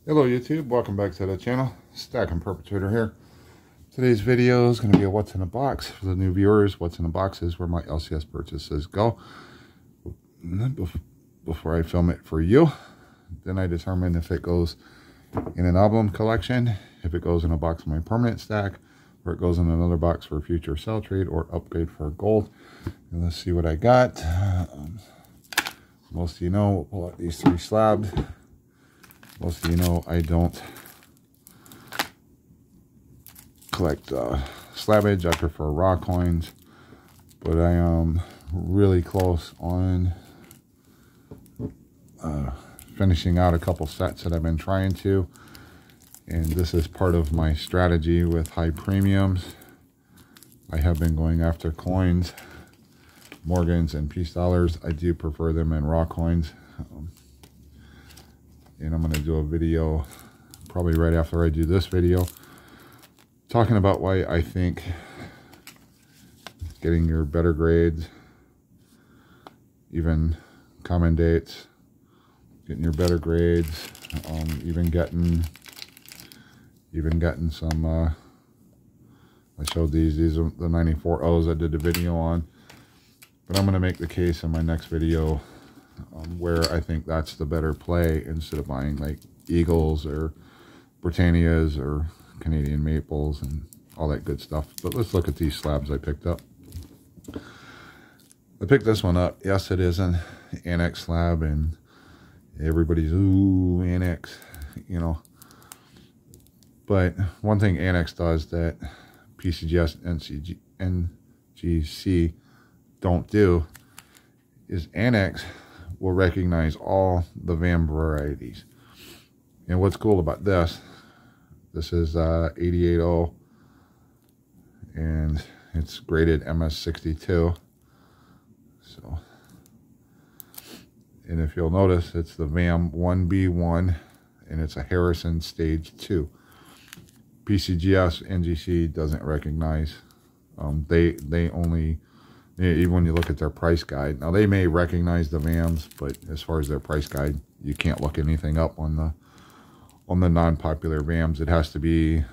Hello YouTube, welcome back to the channel. Stacking Perpetrator here. Today's video is going to be a what's in a box for the new viewers. What's in a box is where my LCS purchases go. Before I film it for you, then I determine if it goes in an album collection, if it goes in a box of my permanent stack, or it goes in another box for future sell trade or upgrade for gold. And let's see what I got. Most of you know, we'll pull out these three slabs. Most of you know I don't collect slabbage. I prefer raw coins, but I am really close on finishing out a couple sets that I've been trying to, and this is part of my strategy with high premiums. I have been going after coins, Morgans and peace dollars. I do prefer them in raw coins. And I'm going to do a video probably right after I do this video talking about why I think getting your better grades, even common dates, getting your better grades, even getting some I showed these are the 94 O's I did a video on, but I'm going to make the case in my next video where I think that's the better play instead of buying like Eagles or Britannias or Canadian Maples and all that good stuff. But let's look at these slabs I picked up. I picked this one up. Yes, it is an Annex slab, and everybody's, ooh, Annex, you know. But one thing Annex does that PCGS and NGC don't do is Annex will recognize all the VAM varieties. And what's cool about this is 88O, and it's graded MS62. So, and if you'll notice, it's the VAM 1B1, and it's a Harrison Stage 2. PCGS NGC doesn't recognize. They only, even when you look at their price guide, now they may recognize the VAMs, but as far as their price guide, you can't look anything up on the non-popular VAMs. It has to be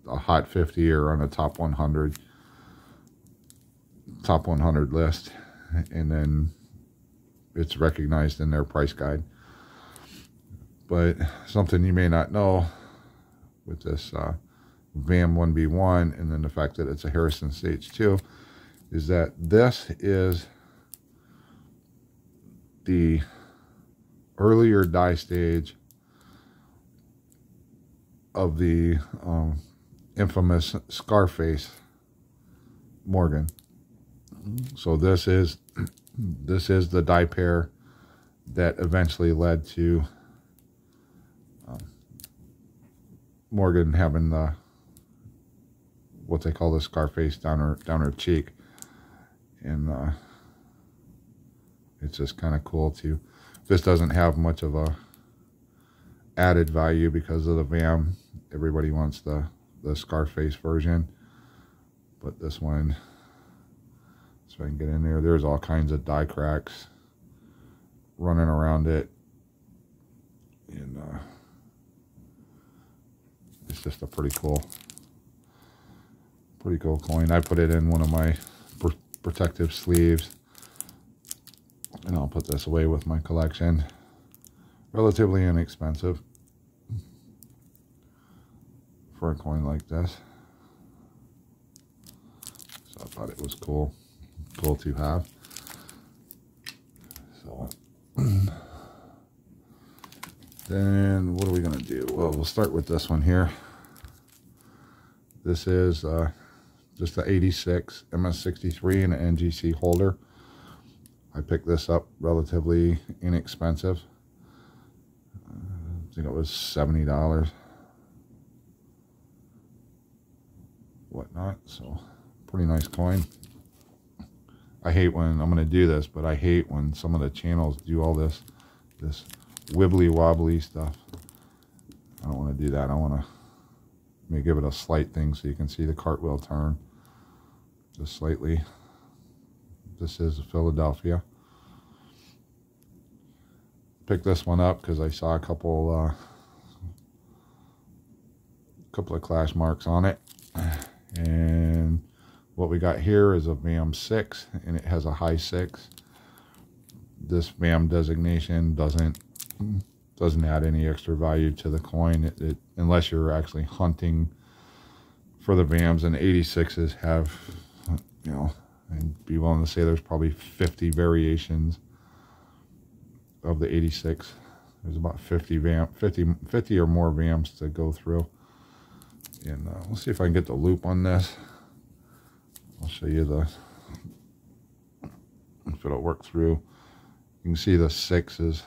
a hot 50 or on a top 100 list, and then it's recognized in their price guide. But something you may not know with this VAM 1B1, and then the fact that it's a Harrison Stage 2, is that this is the earlier die stage of the infamous Scarface Morgan. So this is the die pair that eventually led to Morgan having the what they call the Scarface down her cheek. And it's just kind of cool too. This doesn't have much of a added value because of the VAM. Everybody wants the Scarface version, but this one, so I can get in there, there's all kinds of die cracks running around it, and it's just a pretty cool coin. I put it in one of my protective sleeves, and I'll put this away with my collection. Relatively inexpensive for a coin like this, so I thought it was cool to have. So then what are we gonna do? Well, we'll start with this one here. This is just the 86 MS63 and an NGC holder. I picked this up relatively inexpensive. I think it was $70, whatnot. So pretty nice coin. I hate when, I'm going to do this, but I hate when some of the channels do all this wibbly wobbly stuff. I don't want to do that. I want to maybe give it a slight thing so you can see the cartwheel turn just slightly. This is Philadelphia. Picked this one up because I saw a couple couple of clash marks on it. And what we got here is a VAM 6, and it has a high 6. This VAM designation doesn't add any extra value to the coin, unless you're actually hunting for the VAMs. And 86s have, you know, I'd be willing to say there's probably 50 variations of the 86. There's about 50 or more VAMs to go through. And we'll see if I can get the loop on this. I'll show you if it'll work through. You can see the 6 is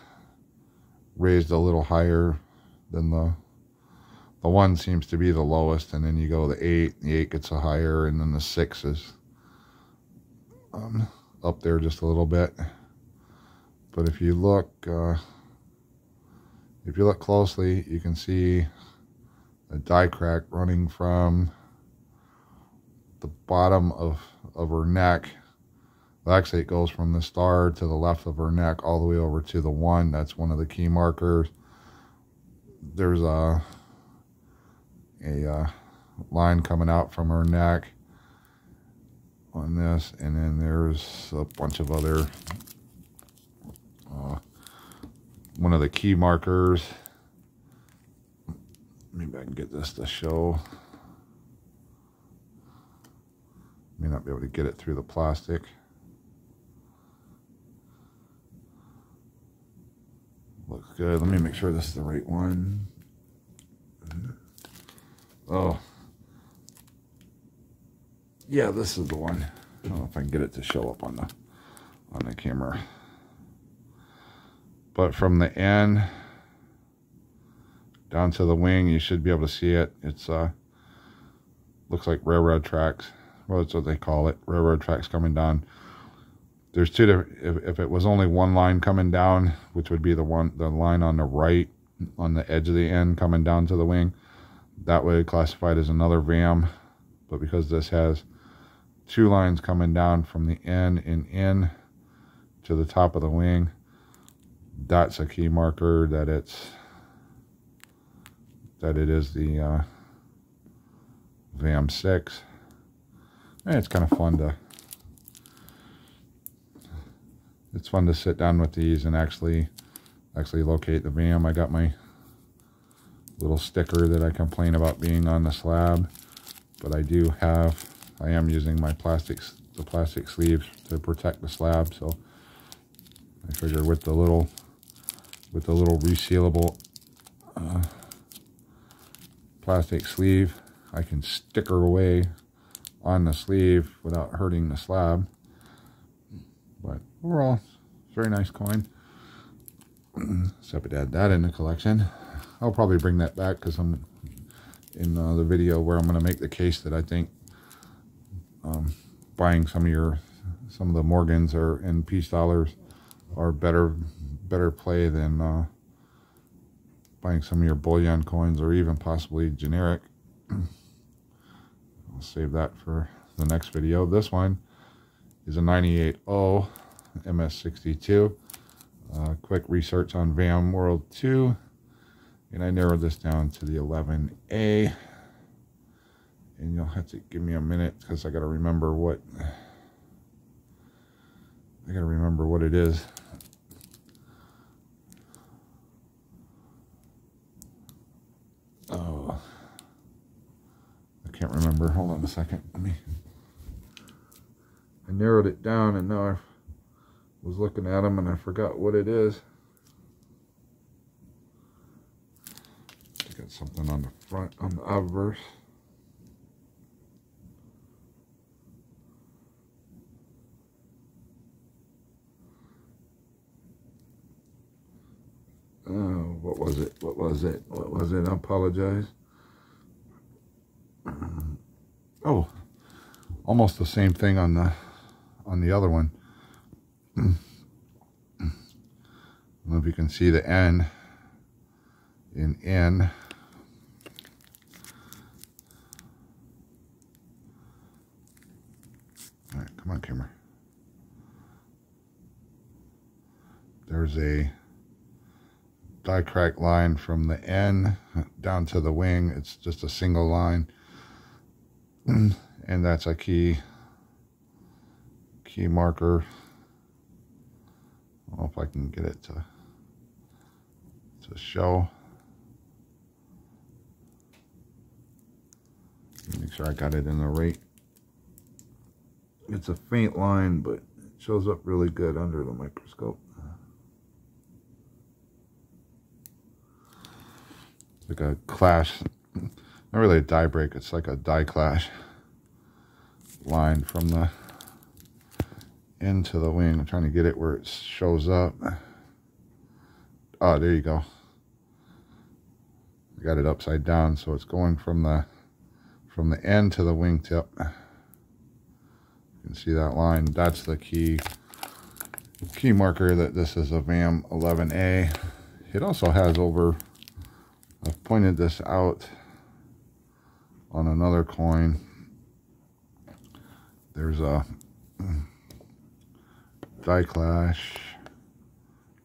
raised a little higher than the 1 seems to be the lowest, and then you go the 8. The 8 gets a higher, and then the 6 is up there just a little bit. But if you look closely, you can see a die crack running from the bottom of her neck. Well, actually, it goes from the star to the left of her neck all the way over to the 1. That's one of the key markers. There's a line coming out from her neck on this, and then there's a bunch of other one of the key markers. Maybe I can get this to show. May not be able to get it through the plastic. Looks good. Let me make sure this is the right one. Oh, yeah, this is the one. I don't know if I can get it to show up on the camera. But from the end down to the wing, you should be able to see it. It's looks like railroad tracks. Well, that's what they call it, railroad tracks coming down. There's two different. If it was only one line coming down, which would be the line on the right, on the edge of the end coming down to the wing, that would be classified as another VAM. But because this has 2 lines coming down from the end and in to the top of the wing, that's a key marker that it is the VAM 6. And it's kind of fun to sit down with these and actually locate the VAM. I got my little sticker that I complain about being on the slab, but I am using the plastic sleeves to protect the slab. So I figure with the little resealable plastic sleeve, I can sticker away on the sleeve without hurting the slab. But overall, it's a very nice coin. So I add that in the collection. I'll probably bring that back because I'm in the video where I'm going to make the case that I think buying some of the Morgans and peace dollars are better play than buying some of your bullion coins or even possibly generic. I'll save that for the next video. This one is a 98.0 MS62. Quick research on VAM World 2, and I narrowed this down to the 11A. And you'll have to give me a minute because I got to remember what it is. Oh, I can't remember. Hold on a second. I narrowed it down, and now I was looking at them and I forgot what it is. I got something on the front on the obverse. Oh, what was it? I apologize. Oh, almost the same thing on the other one. I don't know if you can see the N in N. All right, come on, camera. There's a die crack line from the end down to the wing. It's just a single line, and that's a key marker. I don't know if I can get it to show. Make sure I got it in the right. It's a faint line, but it shows up really good under the microscope. Like a clash, not really a die break, it's like a die clash line from the end to the wing. I'm trying to get it where it shows up. Oh, there you go. I got it upside down, so it's going from the end to the wingtip. You can see that line. That's the key marker that this is a VAM 11A. It also has over, I've pointed this out on another coin. There's a die clash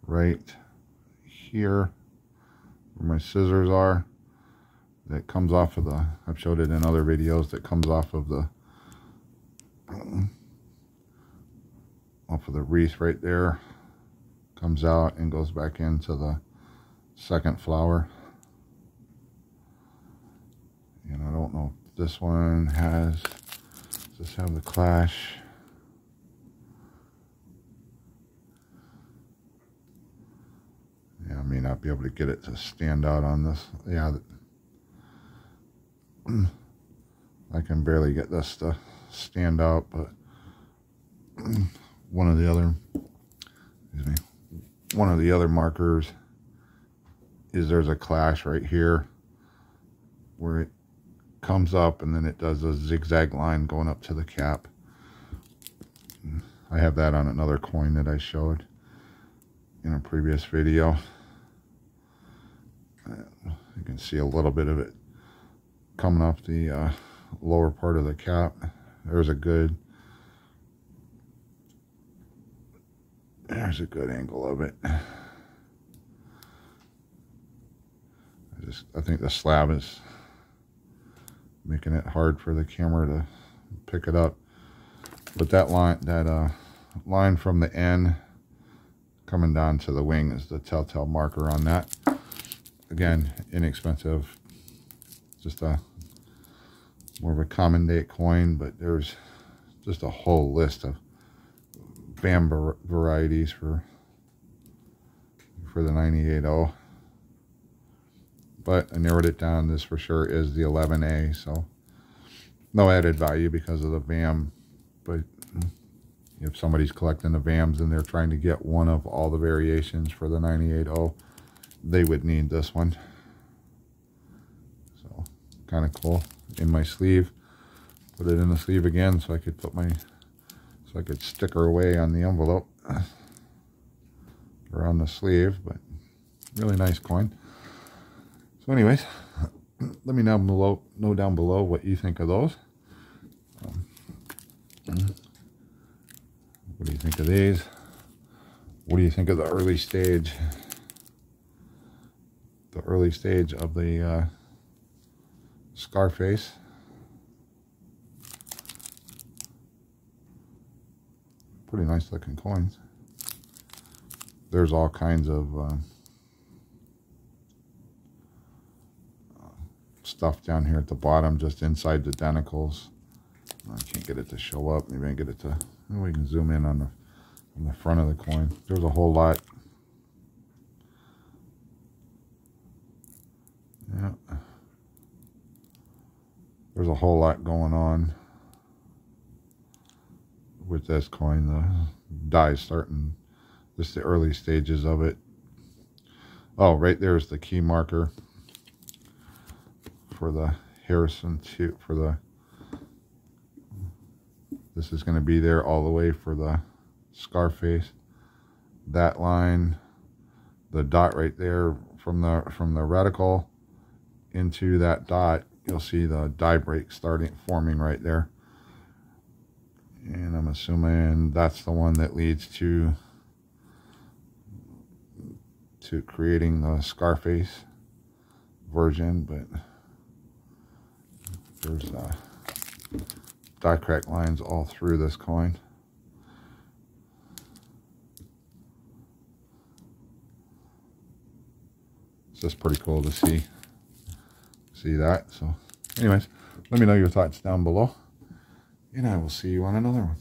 right here where my scissors are, that comes off of the, I've showed it in other videos, that comes off of the wreath right there, comes out and goes back into the second flower. And I don't know if this one has, does this have the clash? Yeah, I may not be able to get it to stand out on this. Yeah, I can barely get this to stand out, but one of the other markers is there's a clash right here where it comes up and then it does a zigzag line going up to the cap. I have that on another coin that I showed in a previous video. You can see a little bit of it coming off the lower part of the cap. There's a good angle of it. I think the slab is making it hard for the camera to pick it up. But that line from the end coming down to the wing is the telltale marker on that. Again, inexpensive, just more of a common date coin, but there's just a whole list of VAM varieties for the 98.0. But I narrowed it down. This for sure is the 11A, so no added value because of the VAM. But if somebody's collecting the VAMs and they're trying to get one of all the variations for the 98.0, they would need this one. So kind of cool. In my sleeve, put it in the sleeve again so I could put so I could stick her away on the envelope or on the sleeve. But really nice coin. So anyways, let me know down below what you think of those. What do you think of these? What do you think of the early stage? The early stage of the Scarface. Pretty nice looking coins. There's all kinds of stuff down here at the bottom, just inside the denticles. I can't get it to show up. Maybe I can get it to, we can zoom in on the front of the coin. There's a whole lot. Yeah. There's a whole lot going on with this coin. The die starting, just the early stages of it. Oh, right there's the key marker for the Harrison 2, for the, this is going to be there all the way for the Scarface. That line, the dot right there from the reticle into that dot, you'll see the die break forming right there. And I'm assuming that's the one that leads to to creating the Scarface version, but there's die crack lines all through this coin. It's just pretty cool to see that. So anyways, let me know your thoughts down below, and I will see you on another one.